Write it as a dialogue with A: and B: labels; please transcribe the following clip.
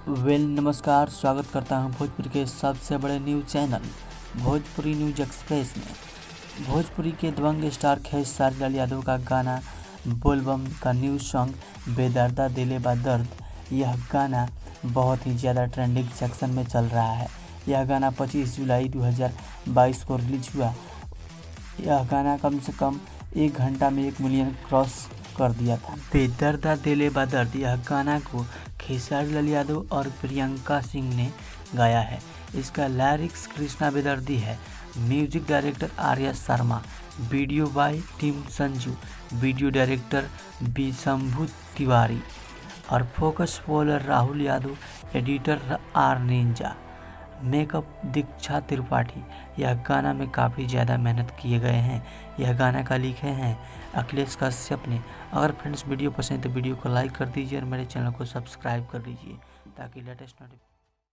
A: नमस्कार। स्वागत करता हूं भोजपुरी के सबसे बड़े news channel Bhojpuri news express में। भोजपुरी के दबंग स्टार खेसारी लाल यादव का गाना बोलबम का न्यू सॉन्ग बेदर्दा दिले बा दर्द, यह गाना बहुत ही ज़्यादा ट्रेंडिंग सेक्शन में चल रहा है। यह गाना 25 जुलाई 2022 को रिलीज हुआ। यह गाना कम से कम 1 घंटा में 1 मिलियन क्रॉस कर दिया था। बेदर्दा दिले बा दर्द, यह गाना को खेसारी लाल यादव और प्रियंका सिंह ने गाया है। इसका लिरिक्स कृष्णा बेदर्दी है। Music director Arya Sharma, video by team Sanju, video director B Shambhu Tiwari और focus follower Rahul Yadav, editor R ninja, makeup Diksha Tripathi. यह गाना में काफ़ी ज़्यादा मेहनत किए गए हैं। यह गाना का लिखे हैं अखिलेश कश्यप ने। अगर फ्रेंड्स वीडियो पसंद है तो वीडियो को लाइक कर दीजिए और मेरे चैनल को सब्सक्राइब कर लीजिए ताकि लेटेस्ट नोटिफिकेशन